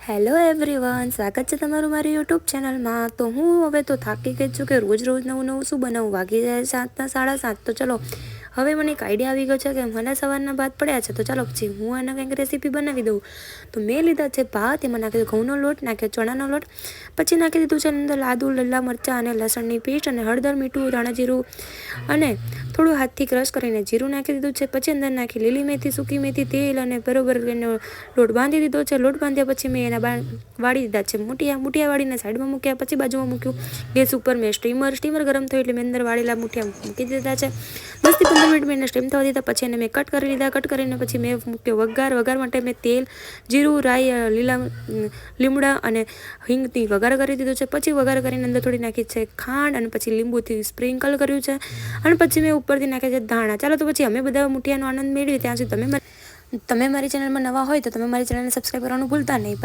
Hello everyone, સ્વાગત છે તમારું મારી યુટ્યુબ ચેનલમાં। તો હું હવે તો થાકી ગઈ છું કે રોજ રોજ નવું નવું શું બનાવું। વાગી જાય 7 7:30। તો ચલો હવે મને એક આઈડિયા આવી ગયો છે કે મને સવારના ભાત પડ્યા છે, તો ચાલો પછી હું આને કંઈક રેસીપી બનાવી દઉં। તો મેં લીધા છે ભાત, એમાં નાખી દીધો ઘઉંનો લોટ, નાખ્યો ચણાનો લોટ, પછી નાખી દીધું છે અંદર આદુ, લીલા મરચાં અને લસણની પેસ્ટ અને હળદર, મીઠું, ધાણા જીરું અને થોડું હાથથી ક્રશ કરીને જીરું નાખી દીધું છે। પછી અંદર નાખી લીલી મેથી, સૂકી મેથી, તેલ અને બરોબર એનો લોટ બાંધી દીધો છે। લોટ બાંધ્યા પછી મેં એના વાળી દીધા છે મુઠિયા વાળીને સાઈડમાં મૂક્યા। પછી બાજુમાં મૂક્યું ગેસ ઉપર મેં સ્ટીમર ગરમ થયું એટલે મેં અંદર વાળેલા મુઠિયા મૂકી દીધા છે। 10 થી 15 મિનિટ મેં એને સ્ટીમ થવા દીધા। પછી એને મેં કટ કરી લીધા। કટ કરીને પછી મેં મૂક્યો વઘાર માટે મેં તેલ, જીરું, રાઈ, લીલા લીમડા અને હિંગથી વઘાર કરી દીધું છે। પછી વઘાર કરીને અંદર થોડી નાખી છે ખાંડ અને પછી લીંબુથી સ્પ્રિંકલ કર્યું છે અને પછી મેં ઉપરથી નાખ્યા છે ધાણા। ચાલો તો પછી અમે બધા મુઠિયાનો આનંદ મેળવીએ। ત્યાં સુધી તમે મારી ચેનલમાં નવા હોય તો તમે મારી ચેનલને સબસ્ક્રાઈબ કરવાનું ભૂલતા નહીં।